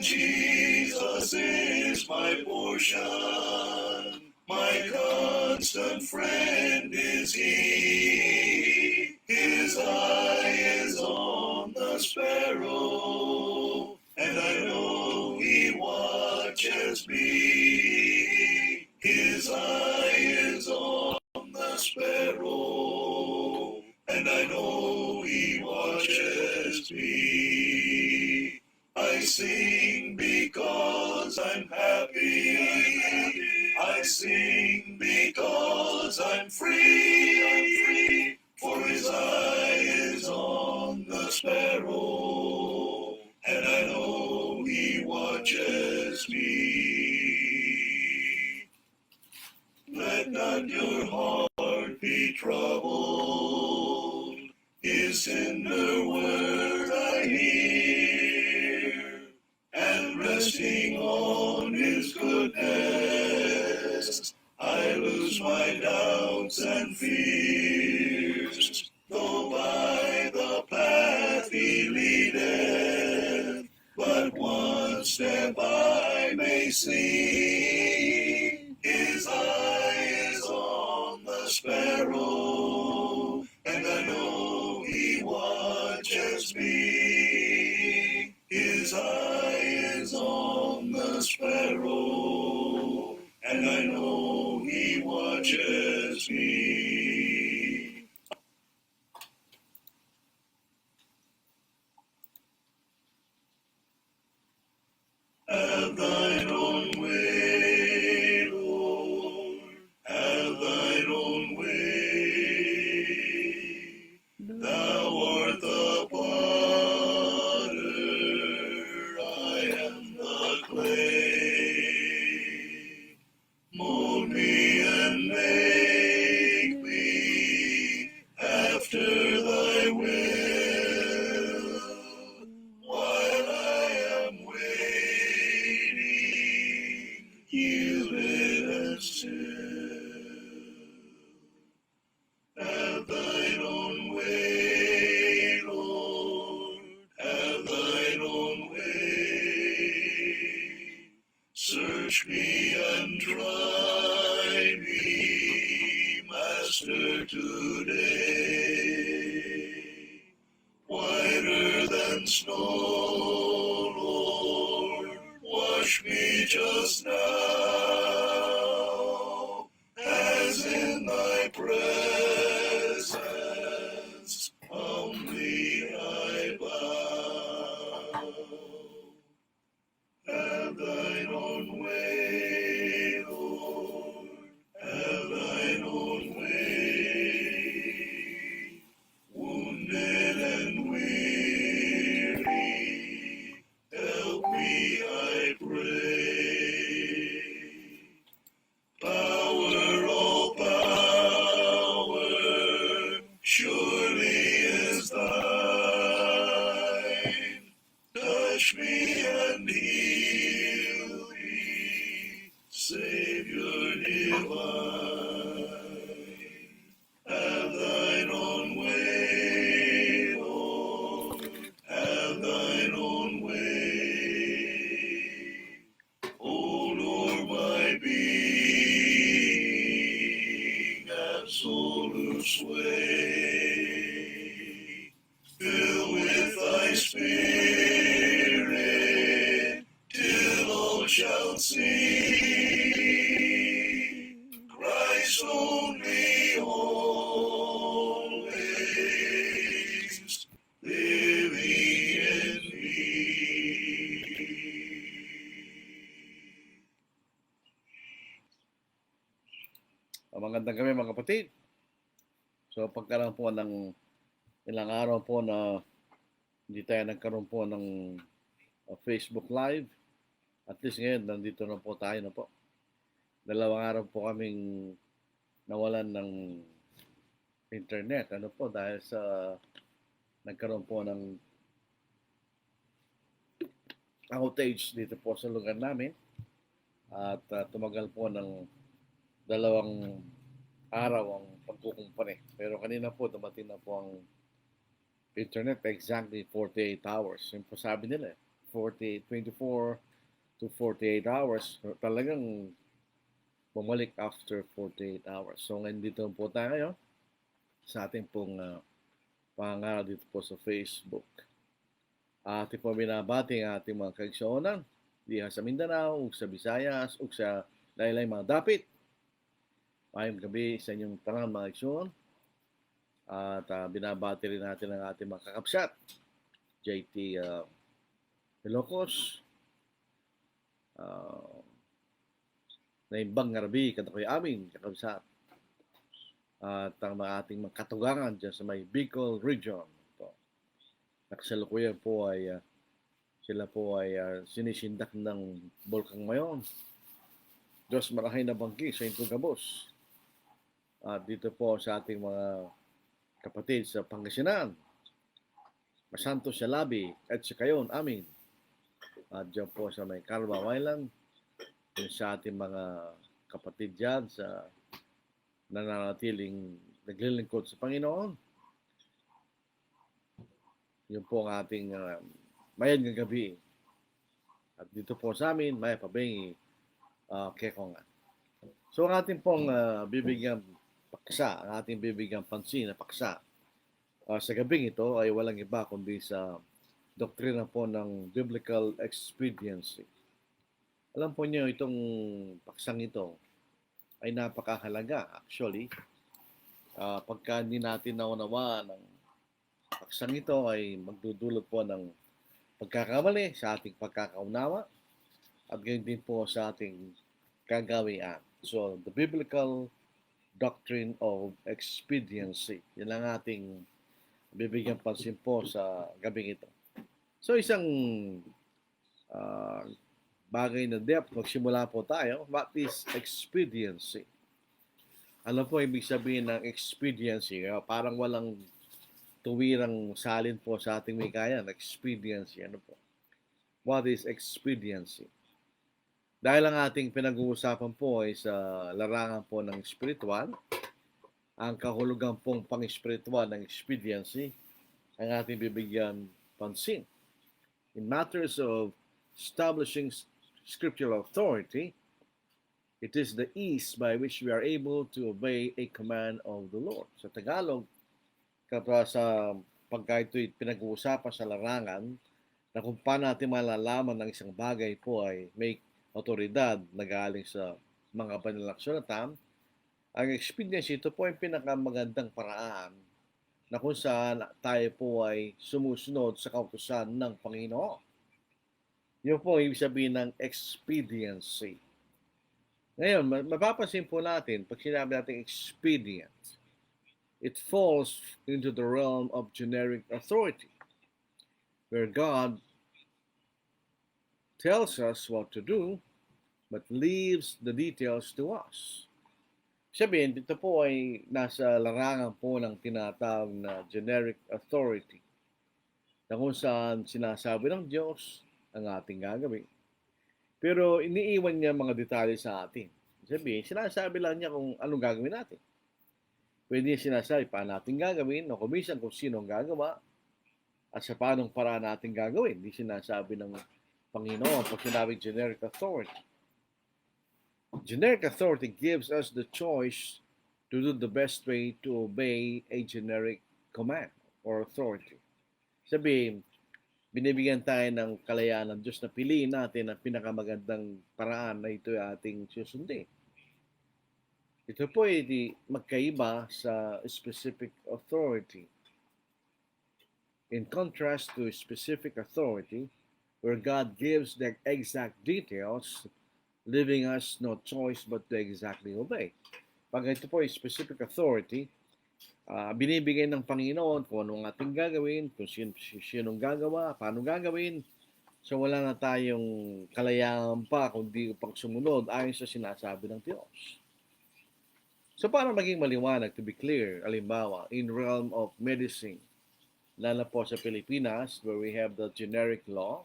Jesus is my portion, my constant friend is he. His eye is on the sparrow, and I know he watches me. His eye is on the sparrow, and I know he watches me. I sing because I'm happy. I sing because I'm free. For his eye is on the sparrow, and I know he watches me. Let not your heart be troubled. His tender word I hear, and resting on his goodness, I lose my doubts and fears. Though by the path he leadeth, but one step I may see. His eye is on the sparrow, and I know he watches me. His eye is on the sparrow, and I know he watches me. Have thine own way, Lord, have thine own way. Thou art the potter, I am the clay. Mold me and make me after thy will, while I am waiting, yielded and still. Have thine own way, Lord, have thine own way. Search me and try me, Master, today. Whiter than snow, Lord, wash me just now, as in thy presence humbly I bow. Have thine own way, Lord, have thine own way. Wounded and weary, help me, I pray. Power, all power, surely is thine. Touch me and heal me, Savior divine. Have thine own way, Lord, have thine own way. O Lord, my being, absolute sway. Fill with thy spirit, till all shall see Christ only always living in me. Magandang gabi mga kapatid. So pagkaroon po ng ilang araw po na hindi tayo nagkaroon po ng Facebook Live, at least ngayon nandito na po tayo na po. 2 araw po kaming nawalan ng internet. Ano po, dahil sa nagkaroon po ng outage dito po sa lugar namin. At tumagal po ng 2 araw ang pagkukumpare. Pero kanina po dumating na po ang internet, exactly 48 hours. Yung po sabi nila, 24 to 48 hours. So, talagang bumalik after 48 hours. So ngayon dito po tayo sa ating pong pangaral dito po sa Facebook. Ating po binabati ang ating mga kaigsuonan diha sa Mindanao, ug sa Visayas, ug sa laylay mga dapit. Mayong gabi sa inyong tanang mga kaigsuon. At binabati rin natin ang ating mga kakapsat. JT Ilocos, naimbang nga rabi kada ko'y amin kakabsat. At ang mga ating mga katugangan dyan sa may Bicol region. Nakasalukuyan po ay sila po ay sinisindak ng Bulkang Mayon. Diyos marahay na bangki sa Intugabos. At dito po sa ating mga kapatid sa Pangasinan, Masanto sa Labi at sa Kayon, amin. At dyan po sa may Carabao Island, sa ating mga kapatid dyan sa nananatiling naglilingkod sa Panginoon. Yun po ang ating mayan ng gabi. At dito po sa amin, may pabengi kekongan. So ang ating pong bibigyan paksa, ang ating bibigyan pansin na paksa sa gabing ito ay walang iba kundi sa doktrina po ng Biblical Expediency. Alam po niyo itong paksang ito ay napakahalaga actually. Pagka hindi natin naunawa ng paksang ito ay magdudulot po ng pagkakamali sa ating pagkakaunawa at gayon din po sa ating kagawian. So, the Biblical Doctrine of Expediency. Yan ang ating bibigyan pansin po sa gabing ito. So, isang bagay na depth, magsimula po tayo. What is expediency? Ano po ibig sabihin ng expediency? Parang walang tuwirang salin po sa ating wikayan. Expediency, ano po? What is expediency? Dahil ang ating pinag-uusapan po ay sa larangan po ng spiritual, ang kahulugan pong pang-spiritual ng expediency, ang ating bibigyan pansin. In matters of establishing scriptural authority, it is the ease by which we are able to obey a command of the Lord. Sa Tagalog, kapag sa pagka ito'y pinag-uusapan sa larangan, na kung paano natin malalaman ng isang bagay po ay may otoridad na galing sa mga banilang sulatan, ang expediency ito po ay pinakamagandang paraan na kung saan tayo po ay sumusunod sa kautusan ng Panginoon. Yun po ang ibig sabihin ng expediency. Ngayon, mapapansin po natin, pag sinabi natin expedient, it falls into the realm of generic authority, where God tells us what to do, but leaves the details to us. Sabihin, dito po ay nasa larangan po ng tinatawag na generic authority, na kung saan sinasabi ng Diyos ang ating gagawin. Pero iniiwan niya mga detalye sa atin. Sabihin, sinasabi lang niya kung anong gagawin natin. Pwede niya sinasabi paano natin gagawin, o kumisan kung sino ang gagawa, at sa paanong paraan natin gagawin. Hindi sinasabi ng Panginoon pag sinabing generic authority. Generic authority gives us the choice to do the best way to obey a generic command or authority. Sabihin, binibigyan tayo ng kalayaan ng Diyos na piliin natin ang pinakamagandang paraan na ito ay ating susundin. Ito po ay magkaiba sa specific authority. In contrast to specific authority, where God gives the exact details, leaving us no choice but to exactly obey. Pag ito po ay specific authority, binibigay ng Panginoon kung anong ating gagawin, kung sinong gagawa, paano gagawin. So wala na tayong kalayaan pa kundi upang sumunod ayon sa sinasabi ng Diyos. So para maging maliwanag, to be clear, alimbawa, in realm of medicine, lalo po sa Pilipinas, where we have the generic law,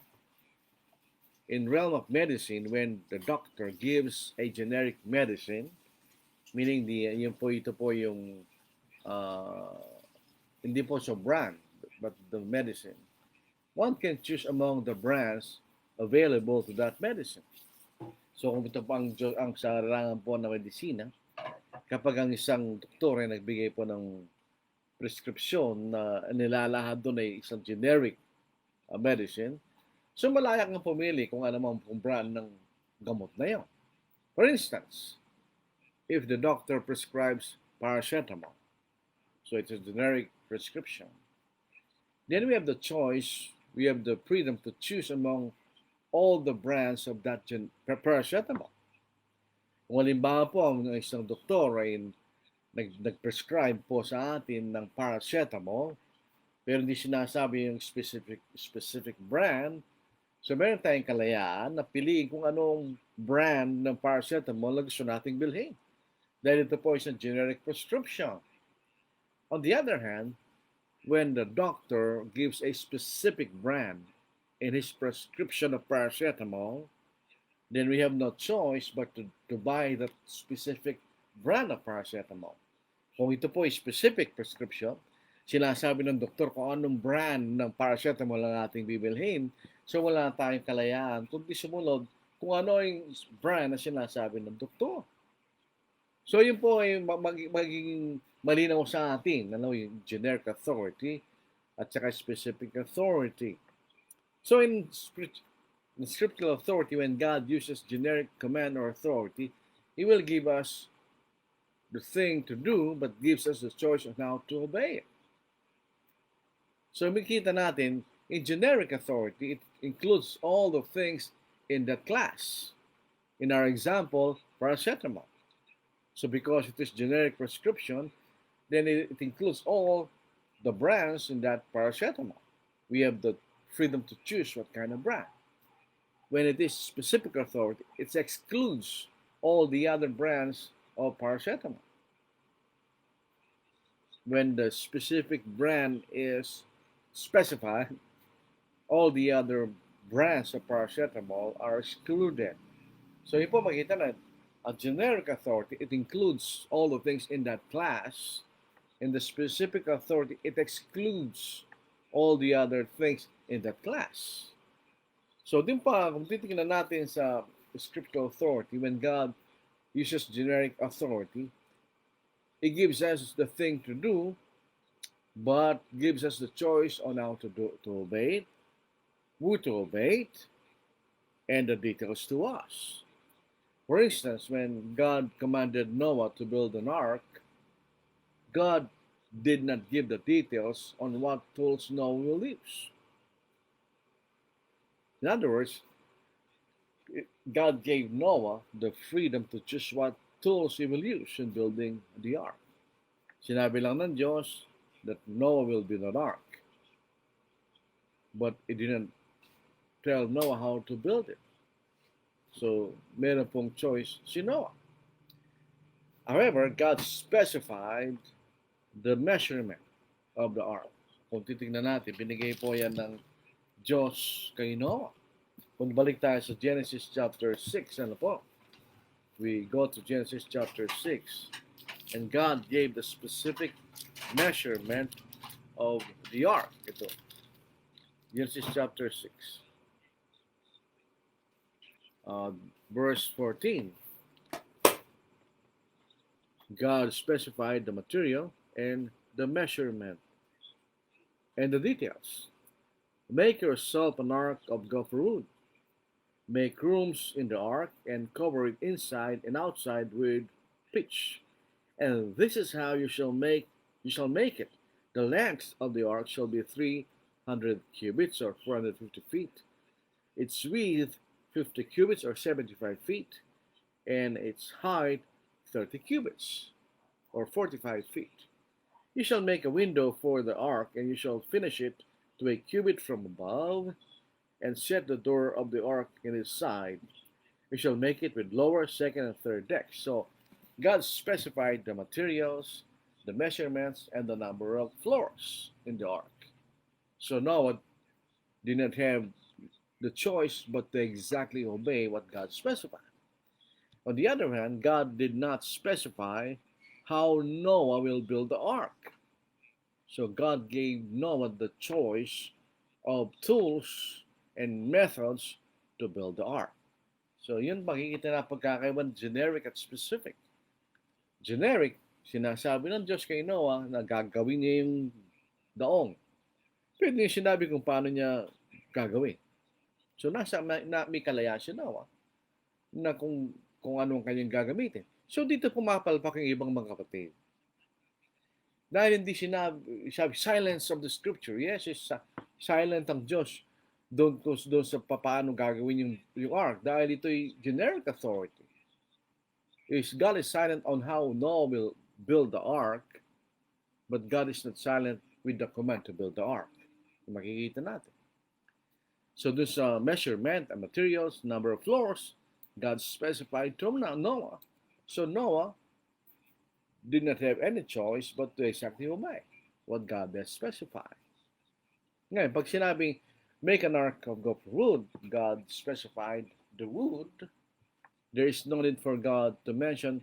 in realm of medicine, when the doctor gives a generic medicine, meaning ito po yung hindi po sa brand, but the medicine, one can choose among the brands available to that medicine. So kung ito po ang sarangan po ng medisina, kapag ang isang doktor ay nagbigay po ng prescription na nilalahad doon ay isang generic medicine, so malaya kang pumili kung ano man pong brand ng gamot na yun. For instance, if the doctor prescribes paracetamol, so it's a generic prescription, then we have the choice, we have the freedom to choose among all the brands of that paracetamol. Kung halimbawa po ang isang doktor ay nag-prescribe po sa atin ng paracetamol, pero hindi sinasabi yung specific brand, so meron tayong kalayaan na piliin kung anong brand ng paracetamol na gusto nating bilhin. Dahil ito po isang generic prescription. On the other hand, when the doctor gives a specific brand in his prescription of paracetamol, then we have no choice but to buy that specific brand of paracetamol. Kung ito po ay specific prescription, sinasabi ng doktor kung anong brand ng paracetamol ang ating bibilhin, so wala tayong kalayaan kundi sumunod kung ano yung brand na sinasabi ng doktor. So yun po ay magiging malinaw sa atin, yung generic authority at saka specific authority. So in scriptural authority, when God uses generic command or authority, He will give us the thing to do, but gives us the choice of how to obey it. So makita natin, in generic authority, it includes all the things in that class. In our example, paracetamol. So because it is generic prescription, then it includes all the brands in that paracetamol. We have the freedom to choose what kind of brand. When it is specific authority, it excludes all the other brands of paracetamol. When the specific brand is specified, all the other brands of paracetamol are excluded. So yun po makita na, a generic authority, it includes all the things in that class. In the specific authority, it excludes all the other things in that class. So din pa, kung titingnan natin sa scriptural authority, when God uses generic authority, He gives us the thing to do, but gives us the choice on how to obey it, who to obey it, and the details to us. For instance, when God commanded Noah to build an ark, God did not give the details on what tools Noah will use. In other words, God gave Noah the freedom to choose what tools he will use in building the ark. Sinabi lang ng Diyos that Noah will build an ark. But it didn't tell Noah how to build it. So, meron pong choice si Noah. However, God specified the measurement of the ark. Kung titignan natin, binigay po yan ng Diyos kay Noah. Kung balik tayo sa Genesis chapter 6, ano po? We go to Genesis chapter 6, and God gave the specific measurement of the ark. Ito. Genesis chapter 6. Verse 14. God specified the material and the measurement and the details. Make yourself an ark of gopher wood. Make rooms in the ark and cover it inside and outside with pitch. And this is how you shall make it. The length of the ark shall be 300 cubits or 450 feet. Its width 50 cubits or 75 feet, and its height 30 cubits or 45 feet. You shall make a window for the ark, and you shall finish it to a cubit from above, and set the door of the ark in its side. You shall make it with lower, second, and third decks. So God specified the materials, the measurements, and the number of floors in the ark. So Noah did not have the choice but to exactly obey what God specified. On the other hand, God did not specify how Noah will build the ark. So God gave Noah the choice of tools and methods to build the ark. So yun makikita na pagkakaiban generic at specific. Generic, sinasabi ng Diyos kay Noah na gagawin niya yung daong. Pero yung sinabi kung paano niya gagawin. So may kalaya si Noah na kung anong kanyang gagamitin. So dito pumapalpak yung ibang mga kapatid. Dahil hindi sinabi silence of the scripture. Yes, silent ang Diyos doon sa paano gagawin yung ark. Dahil ito'y generic authority. God is silent on how Noah will build the ark, but God is not silent with the command to build the ark. Makikita natin. So doon sa measurement and materials, number of floors, God specified to Noah. So Noah did not have any choice but to exactly obey what God has specified. Ngayon, pag sinabing make an ark of wood, God specified the wood. There is no need for God to mention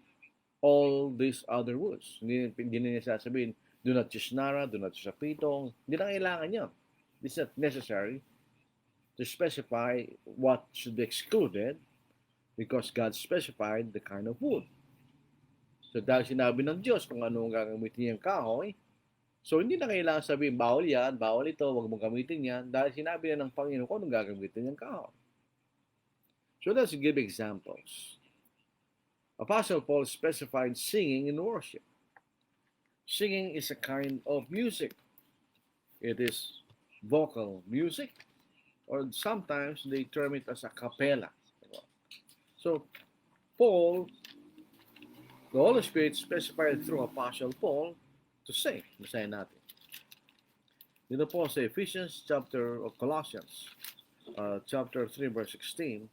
all these other woods. Hindi niya sasabihin, do not use nara, do not use pitong. Hindi na kailangan yun. It's not necessary to specify what should be excluded because God specified the kind of wood. So dahil sinabi ng Diyos kung ano ang gagamitin niyang kahoy, so hindi na kailangan sabihin, bawal yan, bawal ito, huwag mong gamitin yan, dahil sinabi na ng Panginoon kung anong gagamitin niyang kahoy. So let's give examples. Apostle Paul specified singing in worship. Singing is a kind of music. It is vocal music, or sometimes they term it as a cappella. So Paul, the Holy Spirit specified through Apostle Paul to sing. Basahin natin. Dito po sa Ephesians chapter of Colossians, chapter 3 verse 16,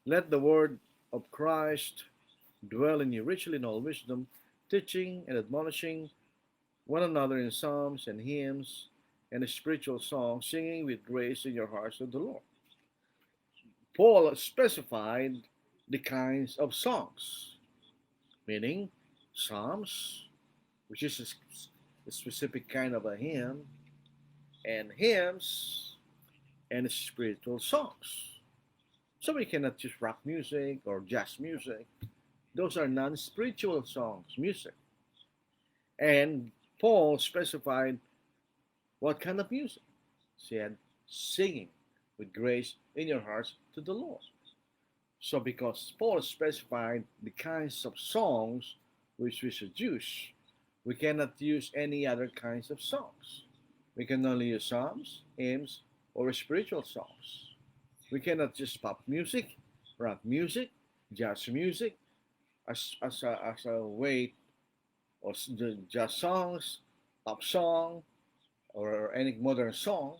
let the word of Christ dwell in you richly in all wisdom, teaching and admonishing one another in psalms and hymns and spiritual songs, singing with grace in your hearts to the Lord. Paul specified the kinds of songs, meaning psalms, which is a specific kind of a hymn, and hymns and spiritual songs. So we cannot use rock music or jazz music. Those are non-spiritual songs, music. And Paul specified what kind of music? He said, singing with grace in your hearts to the Lord. So because Paul specified the kinds of songs which we should use, we cannot use any other kinds of songs. We can only use psalms, hymns, or spiritual songs. We cannot use pop music, rock music, jazz music as a way, or jazz songs, pop song, or any modern song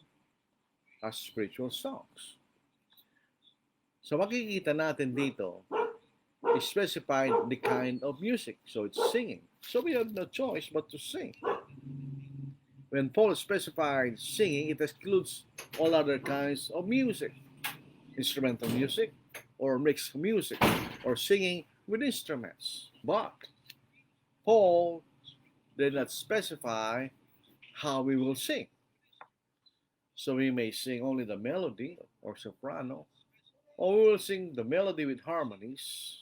as spiritual songs. So makikita natin dito, he specified the kind of music. So it's singing. So we have no choice but to sing. When Paul specified singing, it excludes all other kinds of music. Instrumental music, or mixed music, or singing with instruments. But Paul did not specify how we will sing. So we may sing only the melody or soprano, or we will sing the melody with harmonies,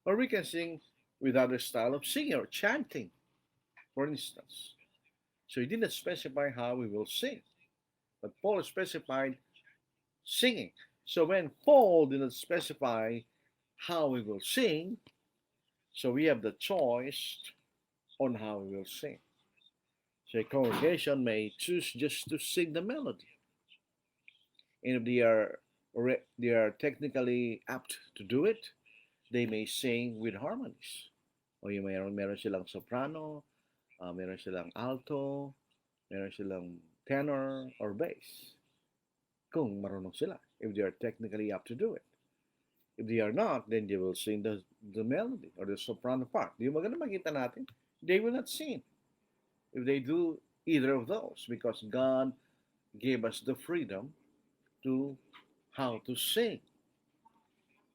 or we can sing with other style of singing or chanting, for instance. So he did not specify how we will sing, but Paul specified singing. So when Paul did not specify how we will sing, so we have the choice on how we will sing. So a congregation may choose just to sing the melody. And if they are technically apt to do it, they may sing with harmonies. O yung meron silang soprano, meron silang alto, meron silang tenor or bass. Kung marunong sila, if they are technically up to do it. If they are not, then they will sing the melody or the soprano part. Yung maganda makita natin, they will not sing if they do either of those, because God gave us the freedom to how to sing.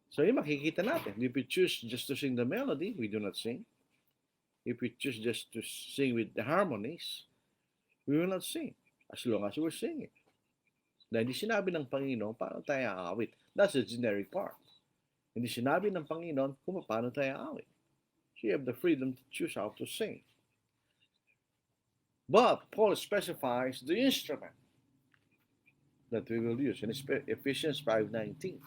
So yung makikita natin, if we choose just to sing the melody, we do not sing. If we choose just to sing with the harmonies, we will not sing, as long as we're singing. Na hindi sinabi ng Panginoon paano tayo aawit. That's the generic part. Hindi sinabi ng Panginoon kung paano tayo aawit. So you have the freedom to choose how to sing. But Paul specifies the instrument that we will use in Ephesians 5:19.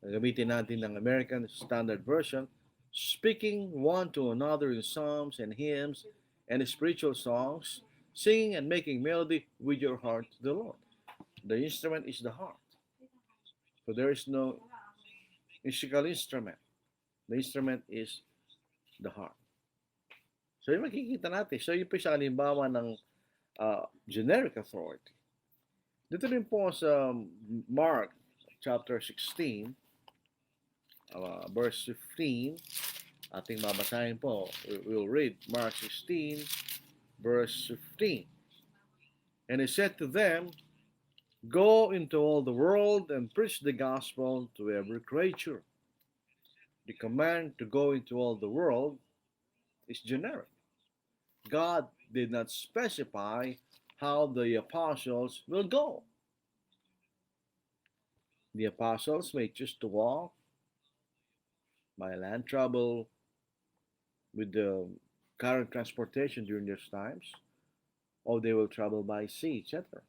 Gamitin natin ng American Standard Version, speaking one to another in psalms and hymns and spiritual songs, singing and making melody with your heart to the Lord. The instrument is the heart. So there is no musical instrument. The instrument is the heart. So yung makikita natin, so yung isang halimbawa ng generic authority. Dito rin po sa Mark chapter 16, verse 15, ating babasahin po. We'll read Mark 16, verse 15. And he said to them, go into all the world and preach the gospel to every creature. The command to go into all the world is generic. God did not specify how the apostles will go. The apostles may choose to walk by land travel with the current transportation during those times, or they will travel by sea, etc.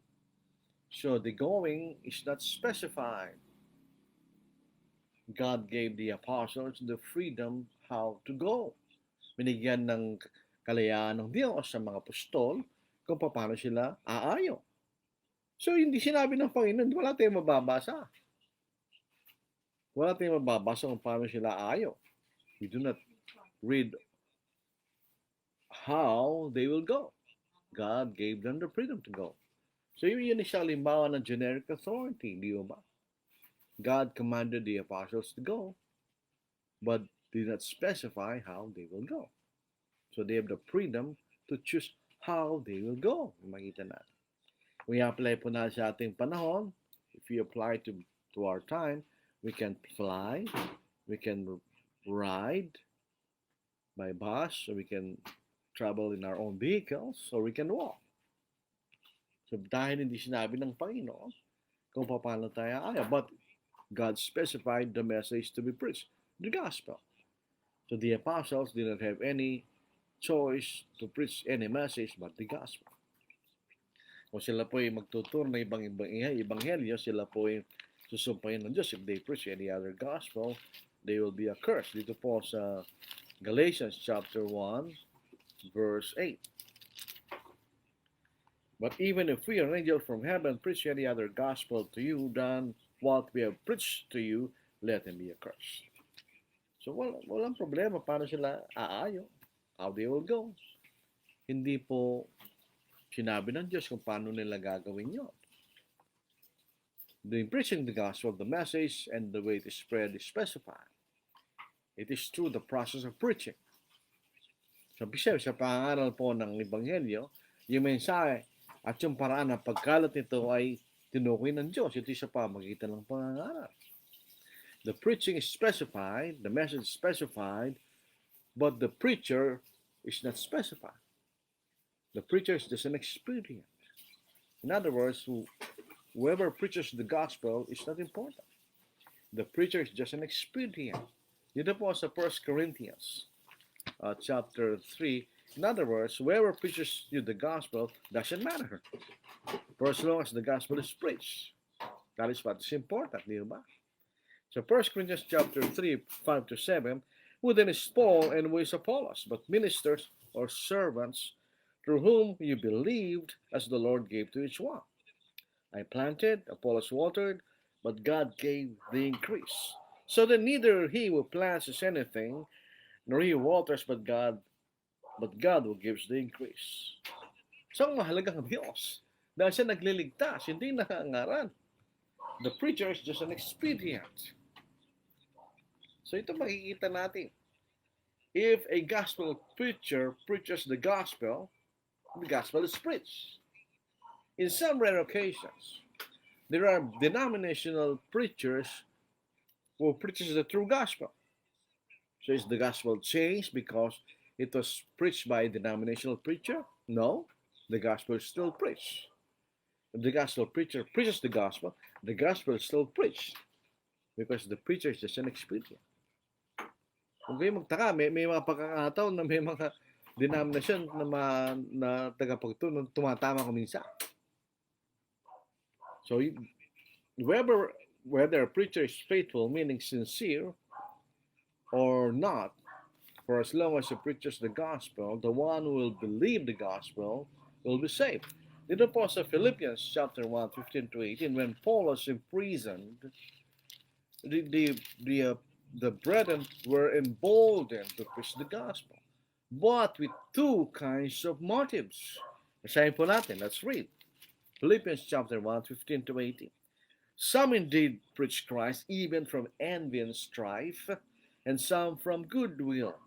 So the going is not specified. God gave the apostles the freedom how to go. Binigyan ng kalayaan ng Diyos sa mga apostol kung paano sila aayo. So hindi sinabi ng Panginoon, wala tayong mababasa. Wala tayong mababasa kung paano sila aayo. We do not read how they will go. God gave them the freedom to go. So yun isang halimbawa ng generic authority, di ba? God commanded the apostles to go, but did not specify how they will go. So they have the freedom to choose how they will go. Makita natin. We apply po na sa ating panahon. If we apply to our time, we can fly, we can ride by bus, or we can travel in our own vehicles, or we can walk. So dahil hindi sinabi ng Panginoon kung paano tayo ayaw, but God specified the message to be preached, the gospel. So the apostles did not have any choice to preach any message but the gospel. Kung sila po ay magtuturo ng ibanghelyo, sila po ay susumpayin ng Diyos. If they preach any other gospel, they will be accursed. Dito po sa Galatians chapter 1, verse 8. But even if we, an angel from heaven, preach any other gospel to you than what we have preached to you, let him be accursed. So walang problema paano sila aayo, how they will go. Hindi po sinabi ng Diyos kung paano nila gagawin yun. The preaching the gospel, the message, and the way it is spread is specified. It is through the process of preaching. So, sa pangaral po ng Ebanghelyo, yung mensahe at yung paraan ng pagkalat nito ay tinukoy ng Diyos. Ito sa pamagitan ng pangaral. The preaching is specified, the message is specified, but the preacher is not specified. The preacher is just an expedient. In other words, whoever preaches the gospel is not important. The preacher is just an expedient. Dito po sa 1 Corinthians chapter 3, in other words, whoever preaches you the gospel doesn't matter. For as long as the gospel is preached. That is what is important, di ba? So 1 Corinthians chapter 3, 5 to 7, who then is Paul and who is Apollos, but ministers or servants through whom you believed as the Lord gave to each one. I planted, Apollos watered, but God gave the increase. So that neither he who plants is anything, nor he who waters, but God who gives the increase. So ang mahalagang Diyos, dahil siya nagliligtas, hindi nakaangaran. The preacher is just an expedient. So ito makikita natin. If a gospel preacher preaches the gospel is preached. In some rare occasions, there are denominational preachers who preaches the true gospel. So is the gospel changed because it was preached by a denominational preacher? No, the gospel is still preached. If the gospel preacher preaches the gospel is still preached because the preacher is just an expedient. Kung kayo magtaka, may mga pagkakataon na may mga denomination na tagapagtulong tumatama ko minsan. So, whether a preacher is faithful, meaning sincere, or not, for as long as he preaches the gospel, the one who will believe the gospel will be saved. Dito po sa Philippians chapter 1, 15 to 18, when Paul was imprisoned, the brethren were emboldened to preach the gospel, but with two kinds of motives. Basahin po natin. Let's read. Philippians chapter 1, 15 to 18. Some indeed preach Christ even from envy and strife, and some from goodwill.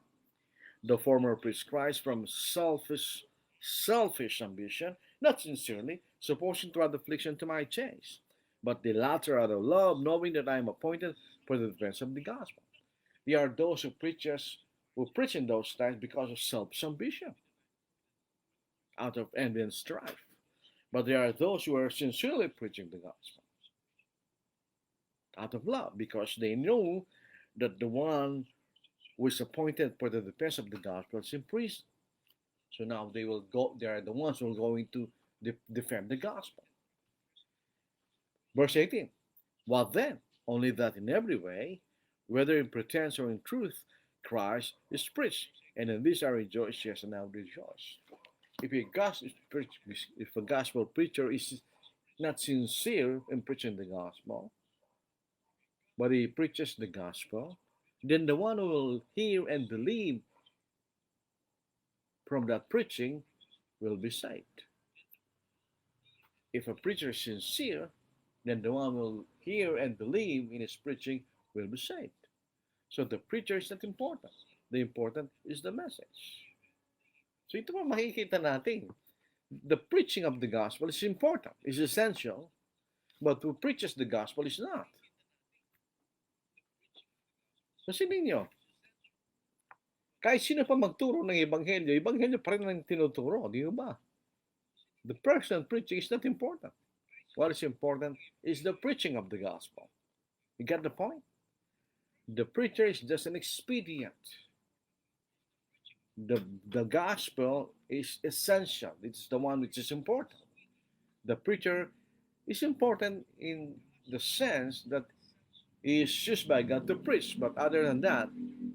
The former preach Christ from selfish ambition, not sincerely, supposing to add affliction to my chase. But the latter out of love, knowing that I am appointed for the defense of the gospel. They are those who preach in those times because of selfish ambition, out of envy and strife. But there are those who are sincerely preaching the gospel out of love, because they know that the one who is appointed for the defense of the gospel is in prison. So now they are the ones who are going to defend the gospel. Verse 18. What then? Only that in every way, whether in pretense or in truth, Christ is preached. And in this I rejoice, yes, and I will rejoice. If a gospel preacher is not sincere in preaching the gospel, but he preaches the gospel, then the one who will hear and believe from that preaching will be saved. If a preacher is sincere, then the one who will hear and believe in his preaching will be saved. So the preacher is not important. The important is the message. So ito pa makikita natin. The preaching of the gospel is important, is essential, but who preaches the gospel is not. Kasi ninyo, kahit sino pa magturo ng ebanghelyo pa rin ang tinuturo, di ba? The person preaching is not important. What is important is the preaching of the gospel. You get the point? The preacher is just an expedient. The gospel is essential. It's the one which is important. The preacher is important in the sense that he is used by God to preach, but other than that,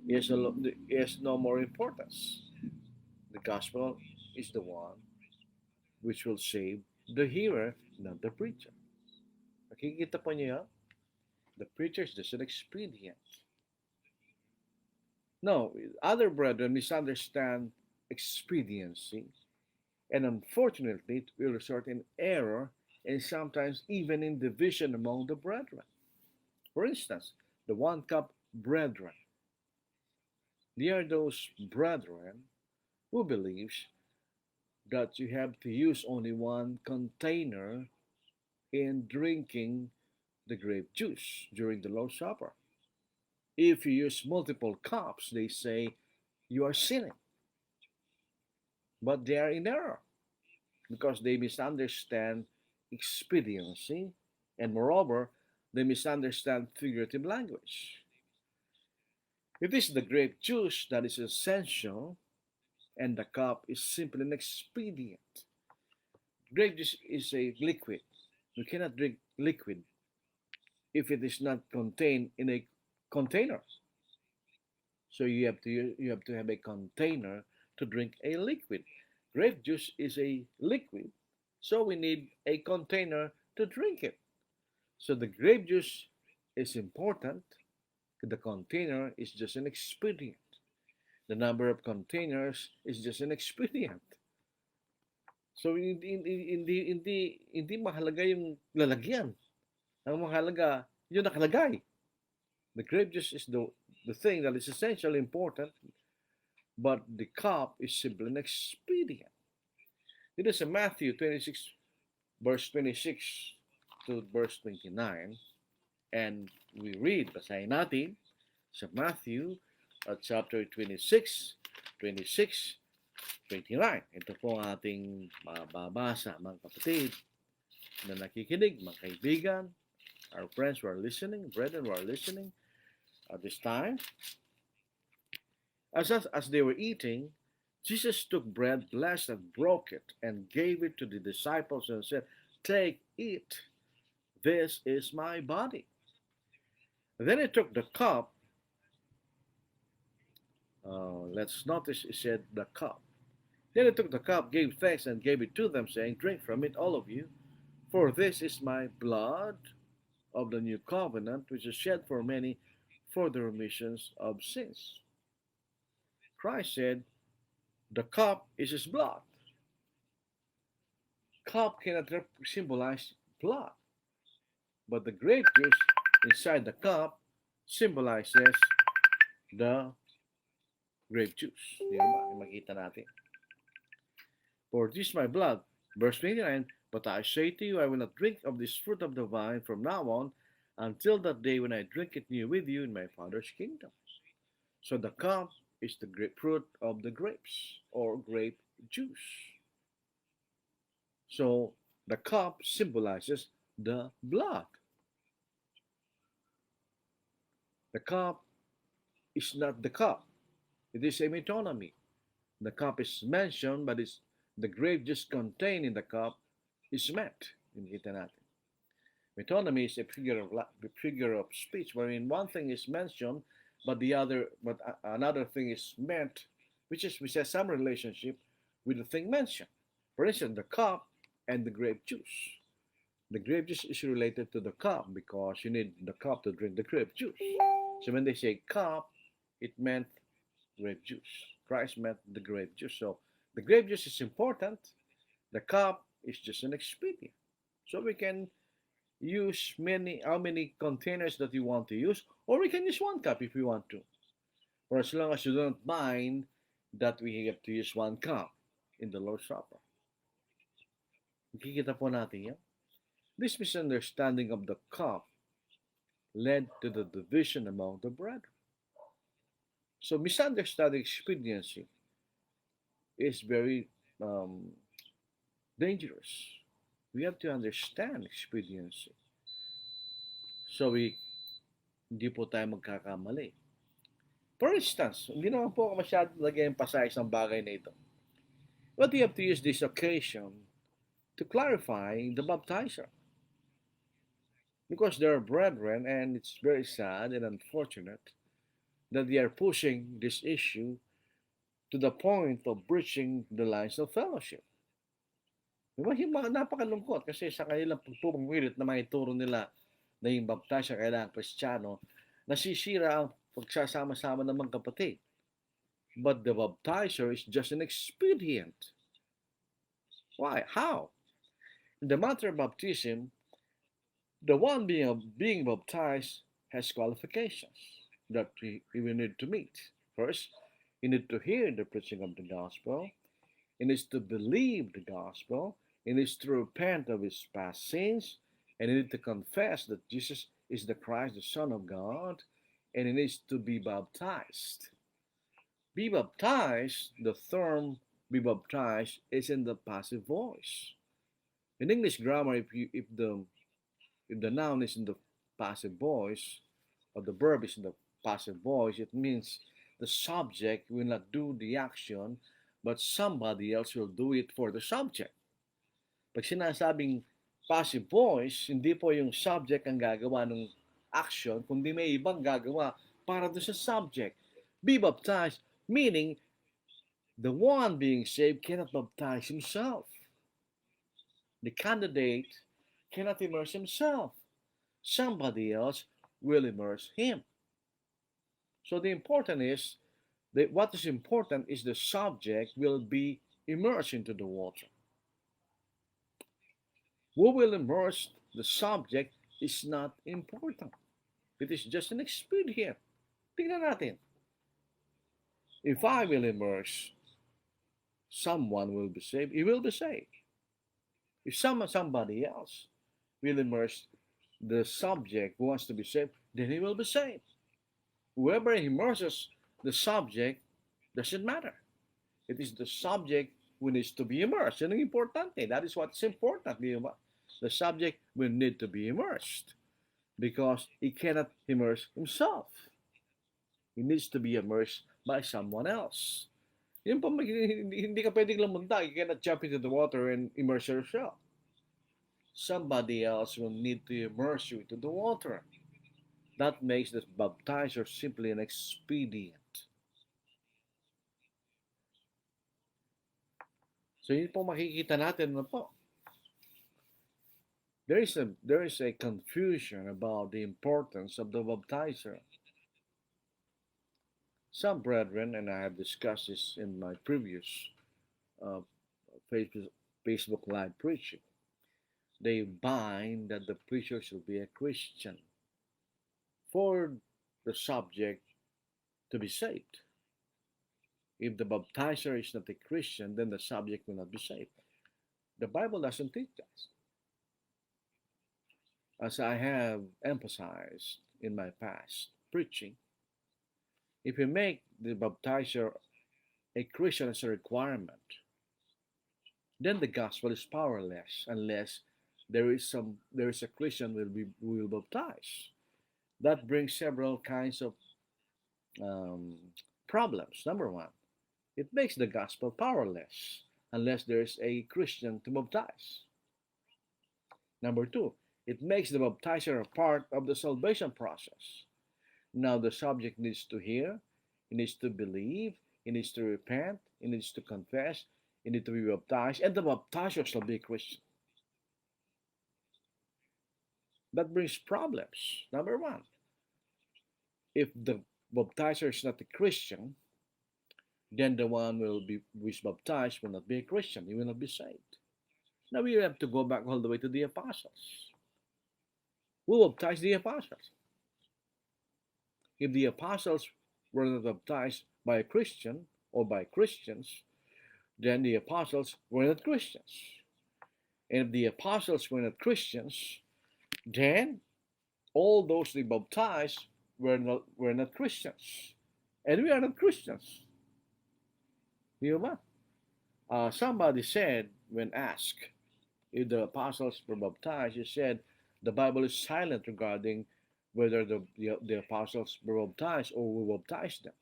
he has no more importance. The gospel is the one which will save the hearer, not the preacher. Nakikita po niyo? The preacher is just an expedient. No, other brethren misunderstand expediency, and unfortunately it will result in error and sometimes even in division among the brethren. For instance, the one-cup brethren. They are those brethren who believes that you have to use only one container in drinking the grape juice during the Lord's Supper. If you use multiple cups, they say you are sinning. But they are in error because they misunderstand expediency, and moreover, they misunderstand figurative language. It is the grape juice that is essential, and the cup is simply an expedient. Grape juice is a liquid. You cannot drink liquid if it is not contained in a container. So you have to have a container to drink a liquid. Grape juice is a liquid, so we need a container to drink it. So the grape juice is important. The container is just an expedient. The number of containers is just an expedient. So hindi mahalaga yung lalagyan. Ang mahalaga yung nakalagay. The grape juice is the thing that is essentially important, but the cup is simply an expedient. It is in Matthew 26, verse 26 to verse 29, and we read, basahin natin sa Matthew chapter 26, 29. Ito po ang ating mababasa, mga kapatid. na nakikinig, mga kaibigan, our friends who are listening, brethren who are listening at this time. As they were eating, Jesus took bread, blessed and broke it, and gave it to the disciples and said, "Take, eat. This is my body." Then he took the cup. Let's notice he said the cup. Then he took the cup, gave thanks, and gave it to them, saying, "Drink from it, all of you, for this is my blood of the new covenant, which is shed for many for the remissions of sins." Christ said, the cup is his blood. Cup cannot symbolize blood, but the grape juice inside the cup symbolizes the grape juice. Di ba? Makita natin. For this is my blood. Verse 29, but I say to you, I will not drink of this fruit of the vine from now on until that day when I drink it new with you in my Father's kingdom. So the cup is the fruit of the grapes or grape juice. So the cup symbolizes the blood. The cup is not the cup. It is a metonymy. The cup is mentioned, but the grape juice contained in the cup is meant. Nakita natin. Metonymy is a figure of speech wherein one thing is mentioned, but another thing is meant, which has some relationship with the thing mentioned. For instance, the cup and the grape juice. The grape juice is related to the cup because you need the cup to drink the grape juice. So when they say cup, it meant grape juice. Christ meant the grape juice. So the grape juice is important. The cup is just an expedient. So we can use how many containers that you want to use, or we can use one cup if we want to. For as long as you don't mind that we have to use one cup in the Lord's Supper. Nakikita po natin yan. This misunderstanding of the cup led to the division among the brethren. So misunderstanding expediency is very dangerous. We have to understand expediency. So hindi po tayo magkakamali. For instance, hindi naman po ako masyadong nag-emphasize ang bagay na ito. But we have to use this occasion to clarify the baptizer. Because there are brethren, and it's very sad and unfortunate that they are pushing this issue to the point of breaching the lines of fellowship. Diba? Napakalungkot kasi sa kanilang pagpupangwilit na maituro nila na yung baptism kailangan Kristiyano, nasisira ang pagsasama-sama ng mga kapatid. But the baptizer is just an expedient. Why? How? In the matter of baptism, the one being baptized has qualifications that we need to meet. First, you need to hear the preaching of the gospel. He needs to believe the gospel. He needs to repent of his past sins. And he needs to confess that Jesus is the Christ, the Son of God. And he needs to be baptized. Be baptized, the term be baptized is in the passive voice. In English grammar, if the noun is in the passive voice, or the verb is in the passive voice, it means the subject will not do the action, but somebody else will do it for the subject. Pag sinasabing passive voice, hindi po yung subject ang gagawa ng action, kundi may ibang gagawa para doon sa subject. Be baptized, meaning the one being saved cannot baptize himself. The candidate cannot immerse himself. Somebody else will immerse him. So the important is that what is important is the subject will be immersed into the water. Who will immerse the subject is not important. It is just an expedient. Tingnan natin. If I will immerse, someone will be saved. He will be saved. If somebody else will immerse the subject who wants to be saved, then he will be saved. Whoever immerses the subject doesn't matter. It is the subject who needs to be immersed. Yan ang importante. That is what's important. Di ba? the subject will need to be immersed because he cannot immerse himself. He needs to be immersed by someone else. Yun po, hindi ka pwedeng lumundag. You cannot jump into the water and immerse yourself. Somebody else will need to immerse you into the water. That makes the baptizer simply an expedient. So yun po makikita natin na po. There is a confusion about the importance of the baptizer. Some brethren, and I have discussed this in my previous uh, Facebook Live preaching, they bind that the preacher should be a Christian for the subject to be saved. If the baptizer is not a Christian, then the subject will not be saved. The Bible doesn't teach that. As I have emphasized in my past preaching, if you make the baptizer a Christian as a requirement, then the gospel is powerless unless there is a Christian who will baptize. That brings several kinds of problems. Number one, it makes the gospel powerless unless there is a Christian to baptize. Number two, it makes the baptizer a part of the salvation process. Now the subject needs to hear, he needs to believe, he needs to repent, he needs to confess, he needs to be baptized, and the baptizer shall be a Christian. That brings problems. Number one, if the baptizer is not a Christian, then the one who is baptized will not be a Christian. He will not be saved. Now we have to go back all the way to the apostles. Who baptized the apostles? If the apostles were not baptized by a Christian or by Christians, then the apostles were not Christians. And if the apostles were not Christians, then all those they baptized were not Christians. And we are not Christians. Somebody said when asked if the apostles were baptized, he said the Bible is silent regarding whether the apostles were baptized or who baptized them.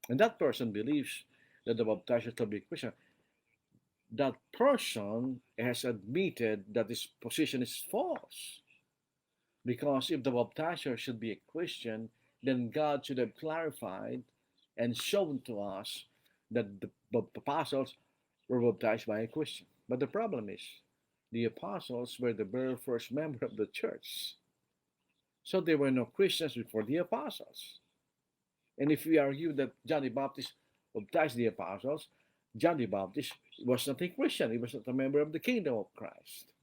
And that person believes that the baptizer shall be Christian. That person has admitted that his position is false. Because if the baptizer should be a Christian, then God should have clarified and shown to us that the apostles were baptized by a Christian. But the problem is, the apostles were the very first member of the church. So there were no Christians before the apostles. And if we argue that John the Baptist baptized the apostles, John the Baptist was not a Christian. He was not a member of the kingdom of Christ.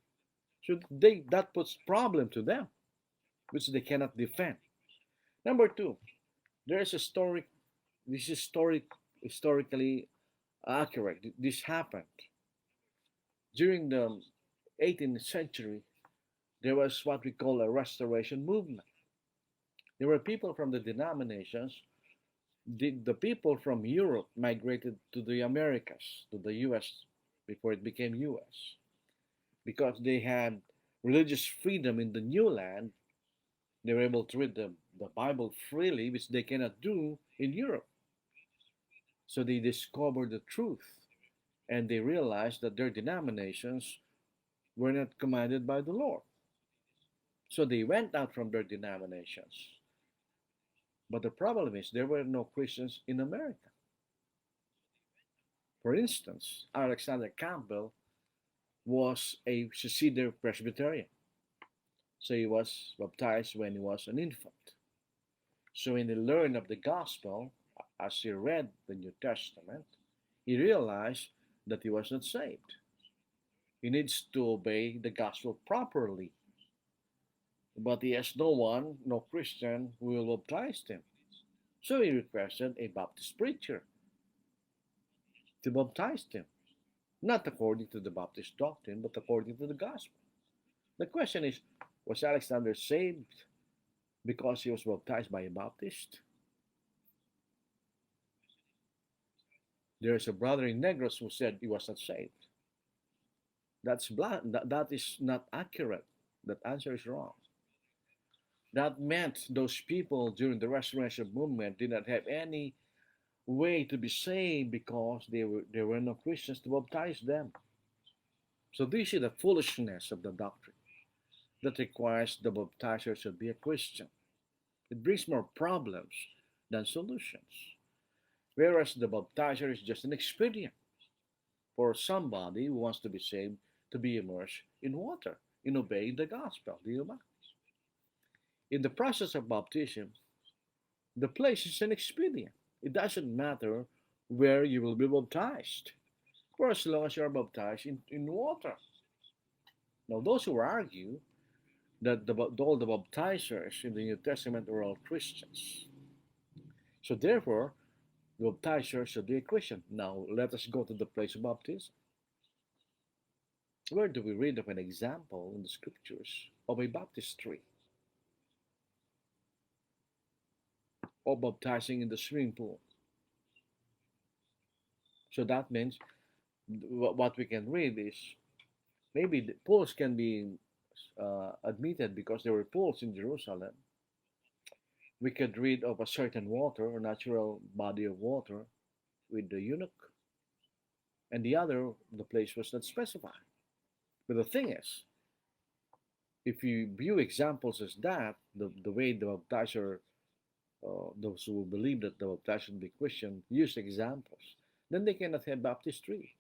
So that puts problem to them, which they cannot defend. Number two, there is historically accurate. This happened. During the 18th century, there was what we call a restoration movement. There were people from the denominations. The people from Europe migrated to the Americas, to the US, before it became US. Because they had religious freedom in the new land, they were able to read the Bible freely, which they cannot do in Europe. So they discovered the truth, and they realized that their denominations were not commanded by the Lord. So they went out from their denominations. But the problem is there were no Christians in America. For instance, Alexander Campbell was a Seceder Presbyterian. So he was baptized when he was an infant. So when he learned of the gospel, as he read the New Testament, he realized that he was not saved. He needs to obey the gospel properly. But he has no Christian who will baptize him. So he requested a Baptist preacher to baptize him. Not according to the Baptist doctrine, but according to the gospel. The question is, was Alexander saved because he was baptized by a Baptist? There is a brother in Negros who said he was not saved. That is not accurate. That answer is wrong. That meant those people during the Restoration movement did not have any way to be saved because there were no Christians to baptize them. So this is the foolishness of the doctrine that requires the baptizer to be a Christian. It brings more problems than solutions. Whereas the baptizer is just an expedient for somebody who wants to be saved to be immersed in water, in obeying the gospel. Do you mind? In the process of baptism, the place is an expedient. It doesn't matter where you will be baptized, for as long as you are baptized in water. Now, those who argue that all the baptizers in the New Testament were all Christians, so therefore, the baptizer should be a Christian. Now, let us go to the place of baptism. Where do we read of an example in the scriptures of a baptistry or baptizing in the swimming pool? So that means what we can read is maybe the pools can be admitted because there were pools in Jerusalem. We could read of a certain water or natural body of water with the eunuch, and the place was not specified. But the thing is, if you view examples as that, the way the baptizer, those who believe that the baptizer should be Christian, use examples, then they cannot have baptistry.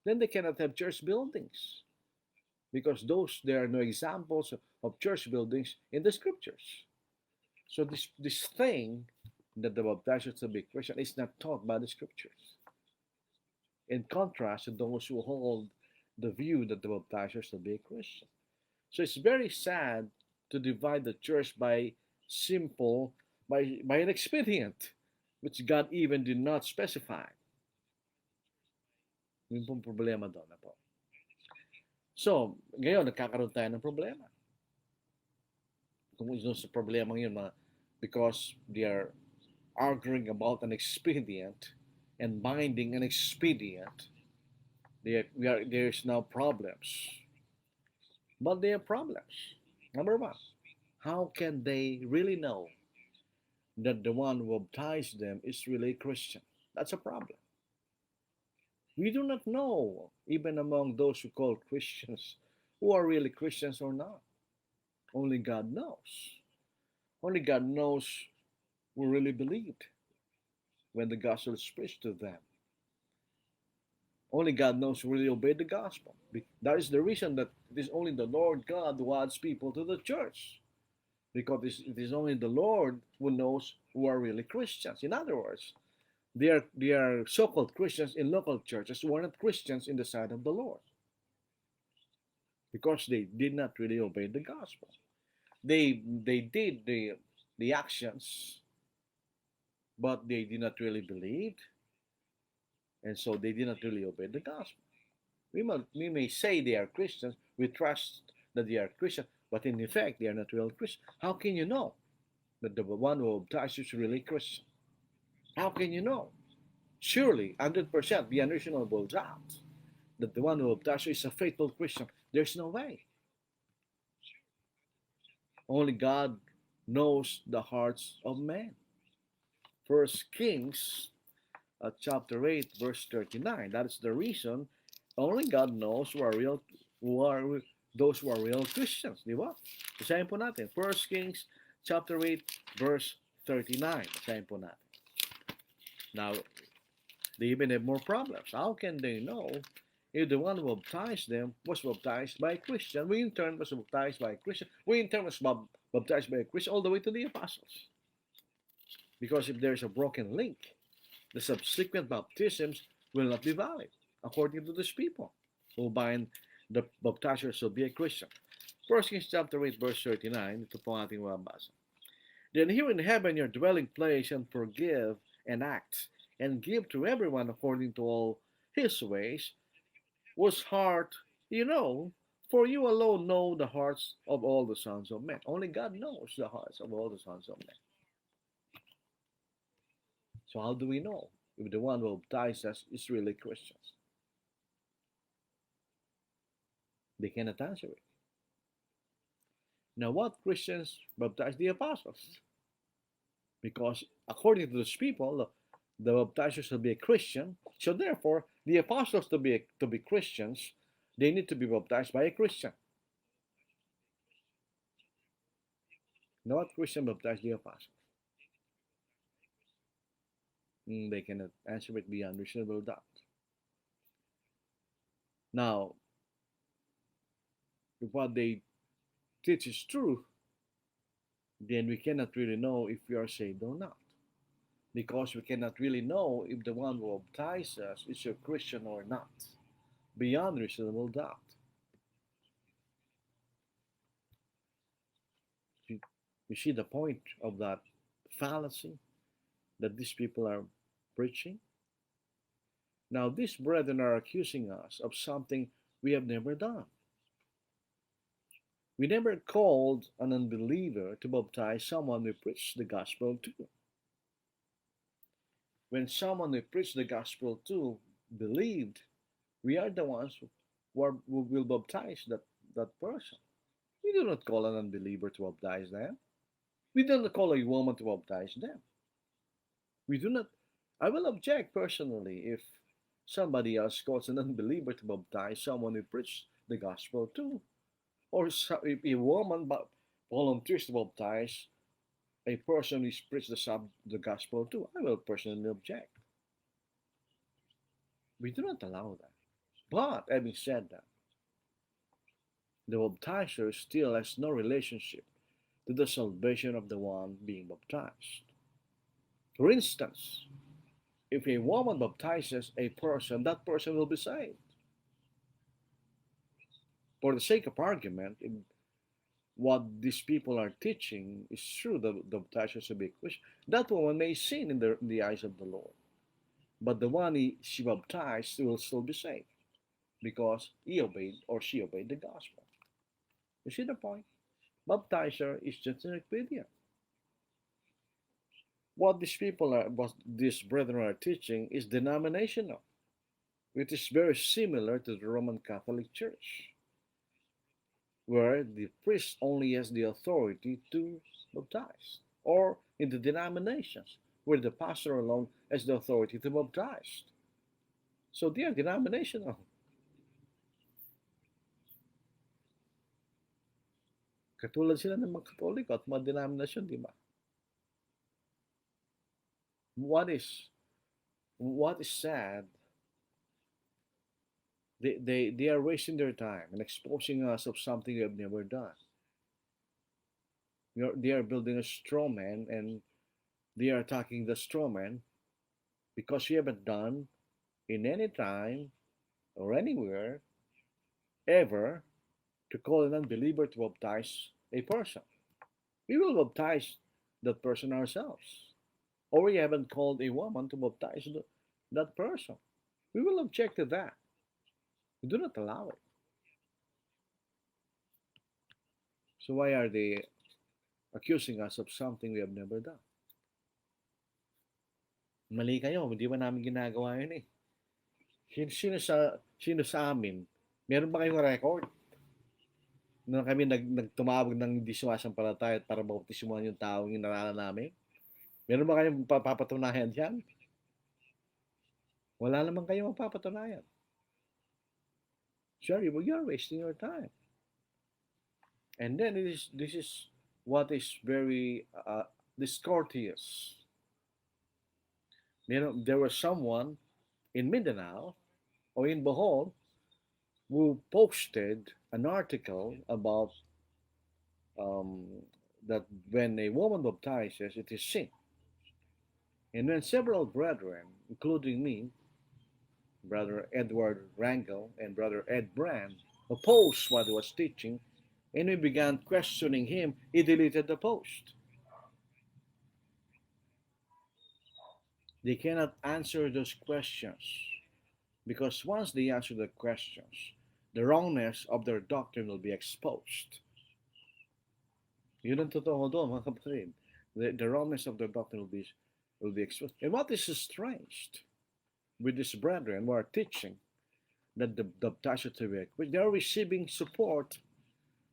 Then they cannot have church buildings because there are no examples of church buildings in the scriptures. So this thing that the baptizer should be Christian is not taught by the scriptures. In contrast to those who hold the view that the baptizer should be a Christian. So it's very sad to divide the church by an expedient which God even did not specify. Yun pong problema doon na po. So, ngayon nagkakaroon tayo ng problema. Kung ito sa problema yun, because they are arguing about an expedient and binding an expedient, there's now problems. But there are problems. Number one, how can they really know that the one who baptized them is really a Christian? That's a problem. We do not know, even among those who call Christians, who are really Christians or not. Only God knows. Only God knows who really believed when the gospel is preached to them. Only God knows who really obeyed the gospel. That is the reason that it is only the Lord God who adds people to the church. Because it is only the Lord who knows who are really Christians. In other words, they are so-called Christians in local churches who are not Christians in the sight of the Lord. Because they did not really obey the gospel. They did the actions, but they did not really believe, and so they did not really obey the gospel. We may say they are Christians, we trust that they are Christians, but in effect they are not real Christians. How can you know that the one who baptized is really Christian? How can you know? Surely, 100% beyond reasonable doubt that the one who baptized is a faithful Christian. There's no way. Only God knows the hearts of men. First Kings chapter 8 verse 39. That is the reason only God knows those who are real Christians. Di ba? Basahin po natin. First Kings chapter 8 verse 39. Basahin po natin. Now, they even have more problems. How can they know if the one who baptized them was baptized by a Christian? We in turn was baptized by a Christian. We in turn was baptized by a Christian all the way to the apostles. Because if there is a broken link, the subsequent baptisms will not be valid, according to these people who bind the baptizer shall be a Christian. 1 Kings chapter 8, verse 39, ito po ating mabasa. Then here in heaven your dwelling place, and forgive and act, and give to everyone according to all his ways, whose heart you know, for you alone know the hearts of all the sons of men. Only God knows the hearts of all the sons of men. So how do we know if the one who baptized us is really Christians? They cannot answer it. Now, what Christians baptize the apostles? Because according to those people, the baptizers will be a Christian. So therefore, the apostles to be Christians, they need to be baptized by a Christian. Now, what Christian baptized the apostles? They cannot answer it beyond reasonable doubt. Now, if what they teach is true, then we cannot really know if we are saved or not. Because we cannot really know if the one who baptizes us is a Christian or not, beyond reasonable doubt. You see the point of that fallacy that these people are preaching? Now, these brethren are accusing us of something we have never done. We never called an unbeliever to baptize someone we preached the gospel to. When someone we preached the gospel to believed, we are the ones who will baptize that person. We do not call an unbeliever to baptize them. We do not call a woman to baptize them. We do not. I will object personally if somebody else calls an unbeliever to baptize someone we preach the gospel to, or if a woman volunteers to baptize a person we preach the gospel to. I will personally object. We do not allow that. But having said that, the baptizer still has no relationship to the salvation of the one being baptized. For instance, if a woman baptizes a person, that person will be saved. For the sake of argument, if what these people are teaching is true, the baptizer should be Christian, that woman may sin in the eyes of the Lord. But the one she baptized will still be saved because he obeyed or she obeyed the gospel. You see the point? Baptizer is just an expedient. What these brethren are teaching is denominational, which is very similar to the Roman Catholic Church, where the priest only has the authority to baptize, or in the denominations, where the pastor alone has the authority to baptize. So they are denominational. Katulad sila ng mga Katoliko at mga denominasyon, di ba? What is sad, they are wasting their time and exposing us of something we have never done. They are building a straw man, and they are attacking the straw man because we haven't done in any time or anywhere ever to call an unbeliever to baptize a person. We will baptize that person ourselves. Or we haven't called a woman to baptize that person. We will object to that. We do not allow it. So why are they accusing us of something we have never done? Mali kayo, hindi ba namin ginagawa yun eh. Sino sa amin? Meron ba kayong record? Nung kami nagtumawag ng hindi sumasampalataya para bautismuhan yung taong yung narala namin? Meron ba kayong papatunayan dyan? Wala naman kayong papatunayan. Sorry, but you're wasting your time. And then this is what is very discourteous. There was someone in Mindanao or in Bohol who posted an article about that when a woman baptizes, it is sin. And when several brethren, including me, Brother Edward Rangel and Brother Ed Brand, opposed what he was teaching, and we began questioning him, he deleted the post. They cannot answer those questions because once they answer the questions, the wrongness of their doctrine will be exposed. Yun ang totoo doon, mga kapatid. The wrongness of their doctrine will be exposed. And what is strange with these brethren who are teaching that the baptized which they are receiving support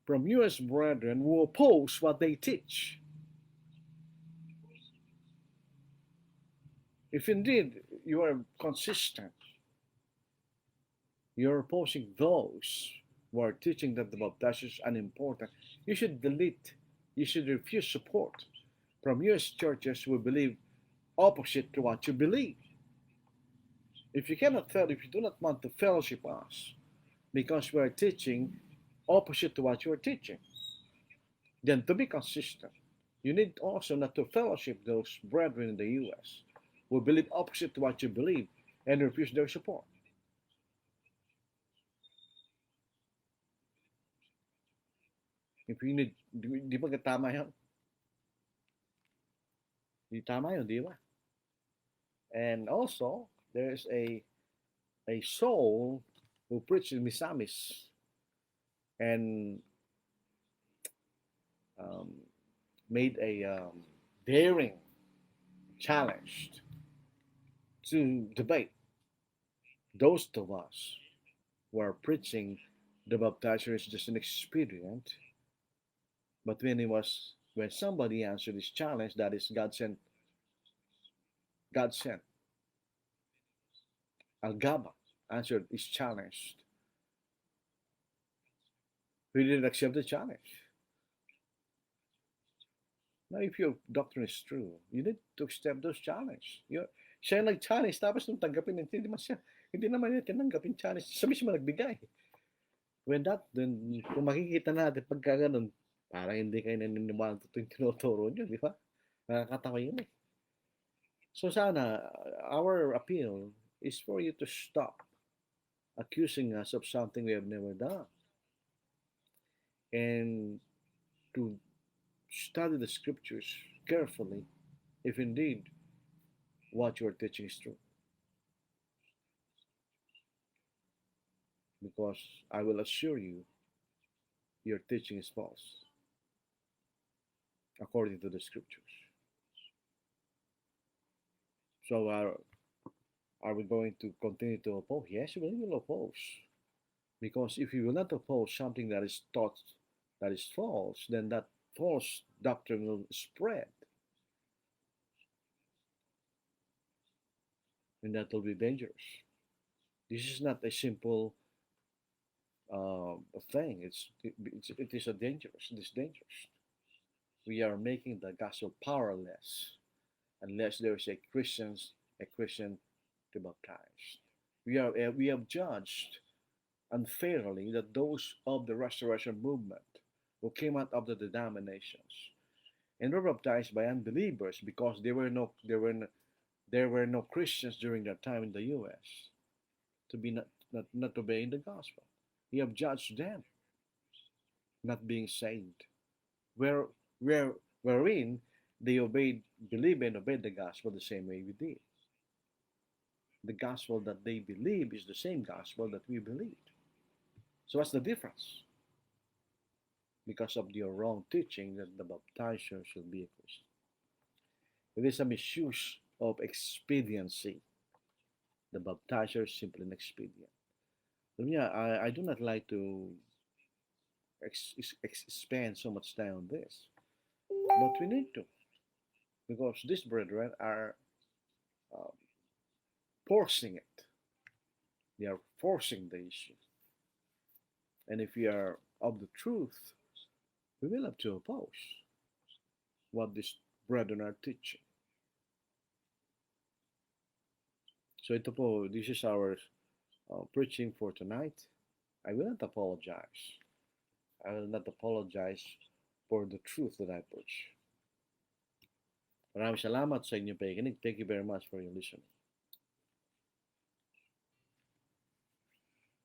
from U.S. brethren who oppose what they teach. If indeed you are consistent, you're opposing those who are teaching that the baptized is unimportant, you should delete, you should refuse support from U.S. churches who believe opposite to what you believe. If you if you do not want to fellowship us because we are teaching opposite to what you are teaching, then to be consistent, you need also not to fellowship those brethren in the U.S. who believe opposite to what you believe and refuse their support. If you need, di ba tama yan? Di tama yun, di ba? And also, there's a soul who preaches Misamis and um, made a daring challenge to debate those of us who are preaching the baptizer is just an expedient, but when somebody answered this challenge, that is God sent. Al-Gaba answered his challenge. We didn't accept the challenge. Now, if your doctrine is true, you need to accept those challenge. Siya yung nag-challenge, tapos nung tanggapin, hindi naman niya tinanggapin challenge. Siya mismo nagbigay. Then, kung makikita natin pagka ganun, parang hindi kayo naniniwala ito yung tinuturo nyo, di ba? Nakakatawa yun eh. So sana, our appeal is for you to stop accusing us of something we have never done. And to study the scriptures carefully if indeed what you are teaching is true. Because I will assure you, your teaching is false according to the scriptures. So are we going to continue to oppose? Yes, we will oppose. Because if you will not oppose something that is taught that is false, then that false doctrine will spread. And that will be dangerous. This is not a simple thing. It is a dangerous. It is dangerous. We are making the gospel powerless unless there is a Christian to baptize. We have judged unfairly that those of the restoration movement who came out of the denominations and were baptized by unbelievers because there were no Christians during that time in the U.S. to be not obeying the gospel. We have judged them not being saved, wherein they believe and obeyed the gospel the same way we did. The gospel that they believe is the same gospel that we believed. So what's the difference? Because of your wrong teaching that the baptizer should be a Christian. It is a misuse of expediency. The baptizer is simply an expedient. So yeah, I do not like to spend so much time on this, but we need to, because these brethren are uh, forcing it. They are forcing the issue. And if we are of the truth, we will have to oppose what these brethren are teaching. So ito po, this is our preaching for tonight. I will not apologize. I will not apologize for the truth that I preach. Maraming salamat sa inyong pakikinig. Thank you very much for your listening.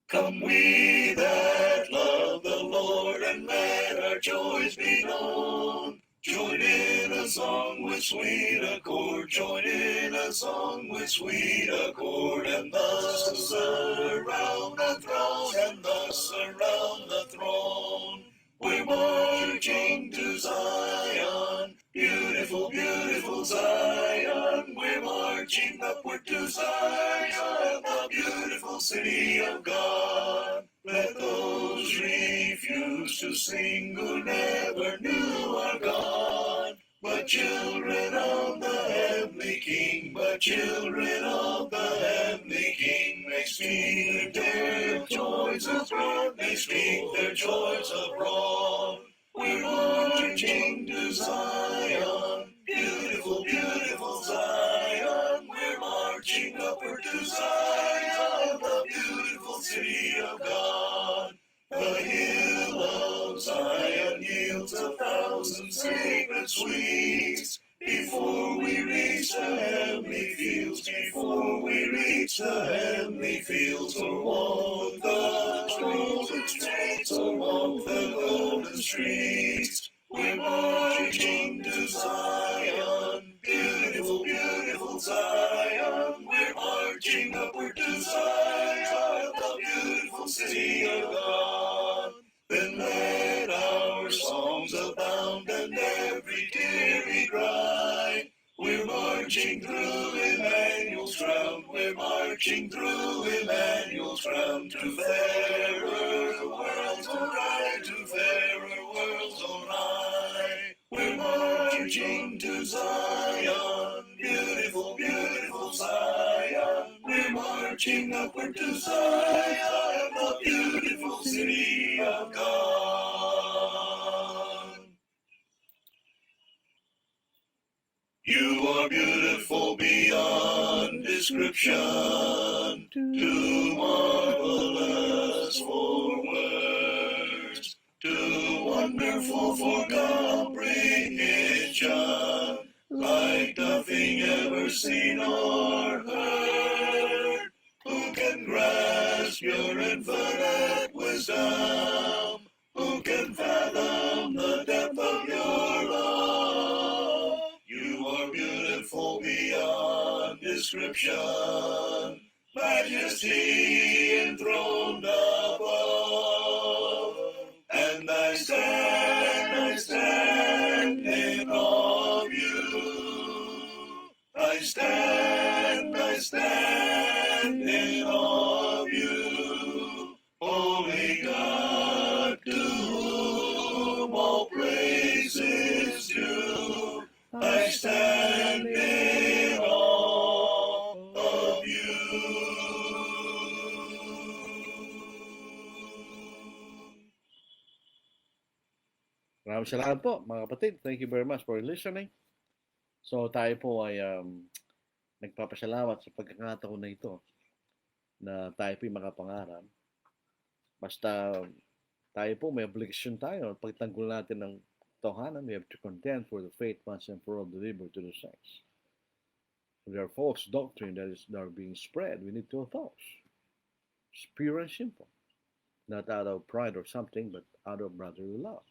Come we that love the Lord, and let our joys be known. Join in a song with sweet accord, join in a song with sweet accord, and thus around the throne, and thus around the throne. We're marching to Zion, beautiful, beautiful Zion. We're marching upward to Zion, the beautiful city of God. Let those refuse to sing who never knew our God. But children of the heavenly King, but children of the heavenly King, they speak their joys abroad, they speak their joys abroad. We're marching to Zion, beautiful, beautiful Zion. We're marching upward to Zion, the beautiful city of God. The hill of Zion yields 1,000 sacred sweets. Before we reach the heavenly fields, before we reach the heavenly fields, or walk the golden streets, or walk the golden streets, we're marching to Zion, beautiful, beautiful Zion. We're marching upward to Zion, the beautiful city of God. Then let our songs abound and every tear be dry. We're marching through Emmanuel's ground. We're marching through Emmanuel's ground to fairer worlds on high, to fairer worlds on high. We're marching to Zion, beautiful, beautiful Zion. We're marching upward to Zion, the beautiful city of God. You are beautiful beyond description, too marvelous for words, too wonderful for comprehension, like nothing ever seen or heard. Who can grasp your infinite wisdom? Who can fathom the depth of your love? You are beautiful beyond description, majesty enthroned above. And I stand in awe of you. I stand in awe of you. Holy God, to whom all praise is due. I stand in awe of you. Maraming salamat po, mga kapatid. Thank you very much for listening. So tayo po ay nagpapasalamat sa pagkakataon na ito na tayo po ay makapangarap. Basta tayo po may obligation tayo. Pagtanggol natin ng tohanan, we have to contend for the faith once and for all delivered to the saints. There are false doctrine that are being spread. We need to oppose. It's pure and simple. Not out of pride or something, but out of brotherly love.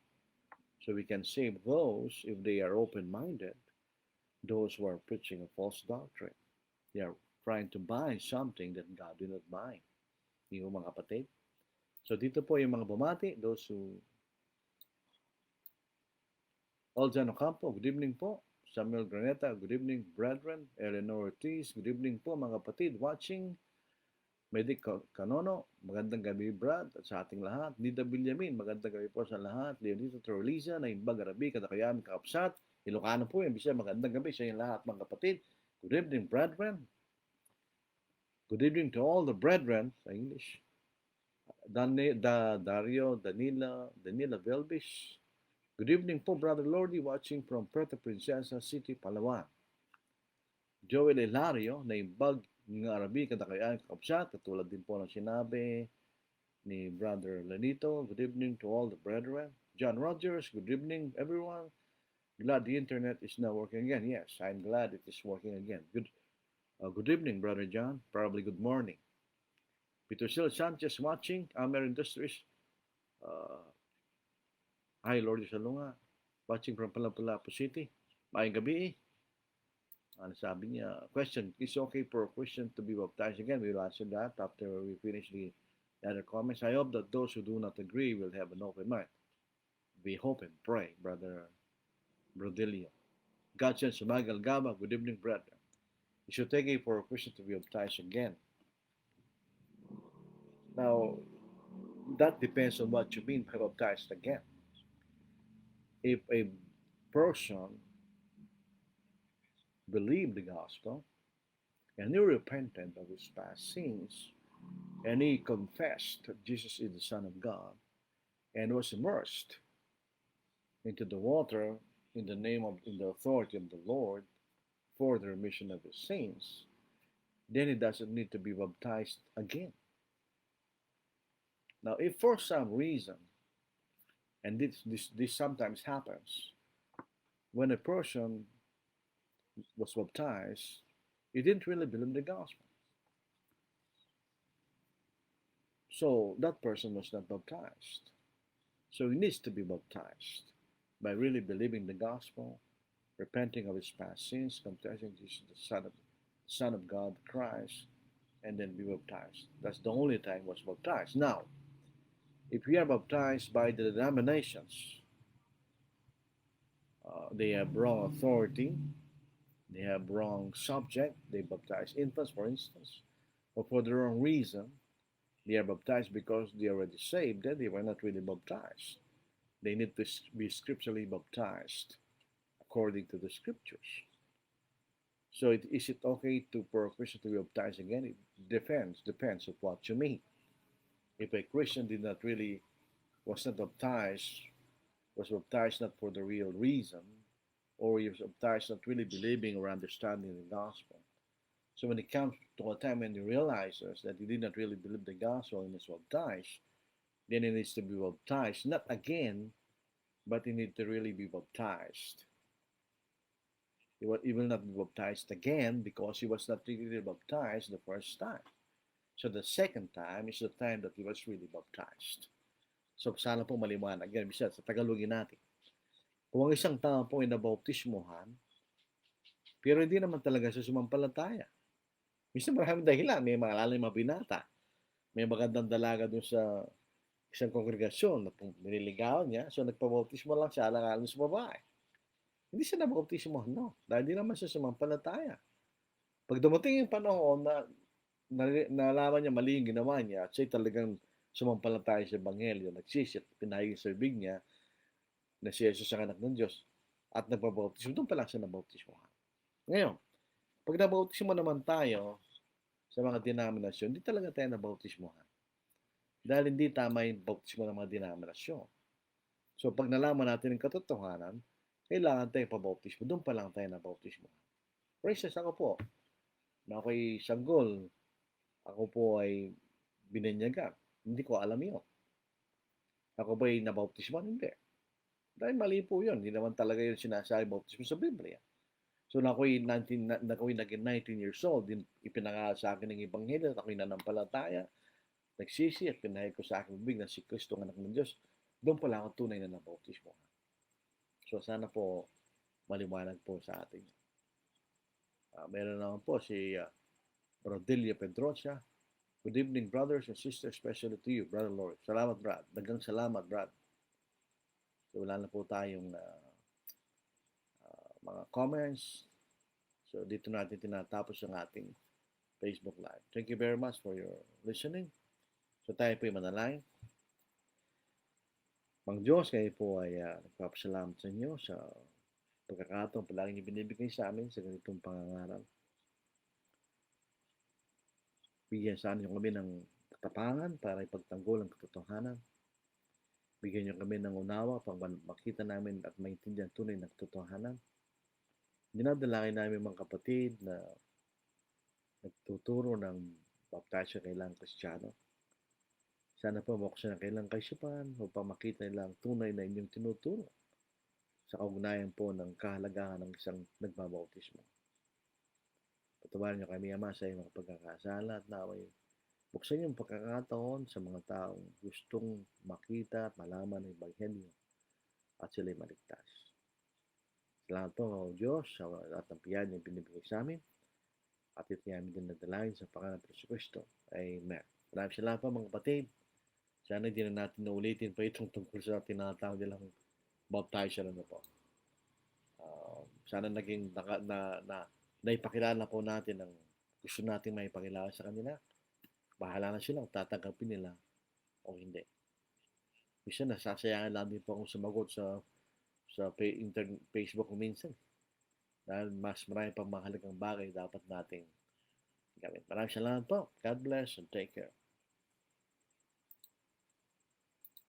So we can save those if they are open-minded, those who are preaching a false doctrine. They are trying to buy something that God did not buy. Hindi mo mga kapatid. So dito po yung mga bumati, those who Aljan Ocampo, good evening po. Samuel Graneta, good evening, brethren. Eleanor Ortiz, good evening po mga kapatid watching. Medic Canono, magandang gabi Brad at sa ating lahat. Nida Villamin, magandang gabi po sa lahat. Leonito Torliza, Naimbag Arabi, Kadakayami Kaapsat, Ilocano po yan, bisa magandang gabi sa inyong lahat mga kapatid. Good evening brethren. Good evening to all the brethren sa English. Dario, Danila Velbis. Good evening po Brother Lordy watching from Puerto Princesa City, Palawan. Joel Hilario, Naimbag ng Arabi, Kadakayaan, Kakapsat, katulad din po ng sinabi ni Brother Lenito. Good evening to all the brethren. John Rogers, good evening everyone. Glad the internet is now working again. Yes, I'm glad it is working again. Good evening, Brother John. Probably good morning. Peter Sil Sanchez watching, Amer Industries. Hi, Lord Salunga. Watching from Palapu City. Maayong gabi. Ano sabi niya? Question, is it okay for a Christian to be baptized again? We will answer that after we finish the other comments. I hope that those who do not agree will have an open mind. We hope and pray, Brother Brodilio. Godson Sumagal Gaba, good evening, brother. Is it okay for a Christian to be baptized again? Now, that depends on what you mean by baptized again. If a person believed the gospel and he repented of his past sins and he confessed that Jesus is the Son of God and was immersed into the water in the authority of the Lord for the remission of his sins, then he doesn't need to be baptized again. Now, if for some reason, and this sometimes happens, when a person was baptized, he didn't really believe the gospel. So that person was not baptized. So he needs to be baptized by really believing the gospel, repenting of his past sins, confessing Jesus the Son of God, Christ, and then be baptized. That's the only time he was baptized. Now, if we are baptized by the denominations, they have wrong authority, they have wrong subject, they baptize infants, for instance, or for the wrong reason, they are baptized because they are already saved, then they were not really baptized. They need to be scripturally baptized according to the scriptures. So is it okay for a Christian to be baptized again? It depends on what you mean. If a Christian did not really was not baptized, was baptized not for the real reason, or he was baptized not really believing or understanding the gospel. So when it comes to a time when he realizes that he did not really believe the gospel and is baptized, then he needs to be baptized, not again, but he needs to really be baptized. He will not be baptized again because he was not really baptized the first time. So the second time is the time that he was really baptized. So sana po maliwanag yan. Bisa sa Tagalogin natin. Kung ang isang tao po ay nabautismuhan, pero hindi naman talaga siya sumampalataya. Minsan maraming dahilan. May malalim mga binata. May magandang dalaga dun sa isang kongregasyon na nililigawan niya. So nagpabautismo lang siya alang-alang sa babae. Hindi siya nabautismo, no. Dahil hindi naman siya sumampalataya. Pag dumating yung panahon na nalaman niya mali yung ginawa niya at siya talagang sumampalataya sa Ebanghelyo, nagsisit, pinahayag sa bibig niya na si Jesus ang anak ng Diyos at nagpabautismo, doon pa lang siya nabautismo. Ngayon, pag nabautismo naman tayo sa mga denominasyon, hindi talaga tayo nabautismohan. Dahil hindi tama yung bautismo ng mga denominasyon. So pag nalaman natin ang katotohanan, kailangan tayo pabautismo. Doon pa lang tayo nabautismo. For instance, ako po, na ako'y sanggol, ako po ay binanyagan. Hindi ko alam yun. Ako ba'y nabautismo? Hindi. Dahil mali po yun. Hindi naman talaga yun sinasabi bautismo sa Biblia. So na ako'y naging 19 years old, ipinangaral sa akin ng Ebanghelyo at ako'y nanampalataya, nagsisi at pinahayag ko sa aking bibig na si Kristo ang anak ng Diyos. Doon pala ako tunay na nabautismo. So sana po maliwanag po sa atin. Meron naman po si Rodelio Pedrosa. Good evening, brothers and sisters, especially to you, Brother Lord. Salamat, Brad. Dagang salamat, Brad. So wala na po tayong mga comments. So dito natin tinatapos ang ating Facebook Live. Thank you very much for your listening. So tayo po yung manalangin. Mang Diyos, kayo po ay nagpapasalamat sa inyo sa pagkakataon palagi niyo binibigay sa amin sa ganitong pangangaral. Bigyan sa amin kami ng katapangan para ipagtanggol ang katotohanan. Bigyan niyo kami ng unawa pang makita namin at maintindihan tunay ng katotohanan. Dinadalangin namin mga kapatid na nagtuturo ng baptisyo kailang Kristiyano. Sana po mabuksan ang kailang kaisipan upang makita nila ang tunay na inyong tinuturo sa kaugnayan po ng kahalagahan ng isang nagbabautismo. Patawarin niyo kami, Ama, sa iyong mga pagkakasala at naway buksan yung pagkakataon sa mga taong gustong makita at malaman ng Ebanghelyo at sila'y maligtas. Salamat po, O Diyos, sa lahat ng piyan yung binibigay sa amin at ito namin din nadalangin sa pangalan ng Kristo. Amen. Maraming salamat po mga kapatid. Sana hindi na natin naulitin pa itong tungkol sa tinatawag nilang baptism na po. Sana naging naipakilala po natin ang gusto natin maipakilala sa kanila bahala na sila kung tatanggapin nila o hindi. Minsan nasasayangan lang din po akong sumagot sa Facebook minsan. Dahil mas marami pang mahalagang bagay dapat nating gawin. Maraming salamat po. God bless and take care.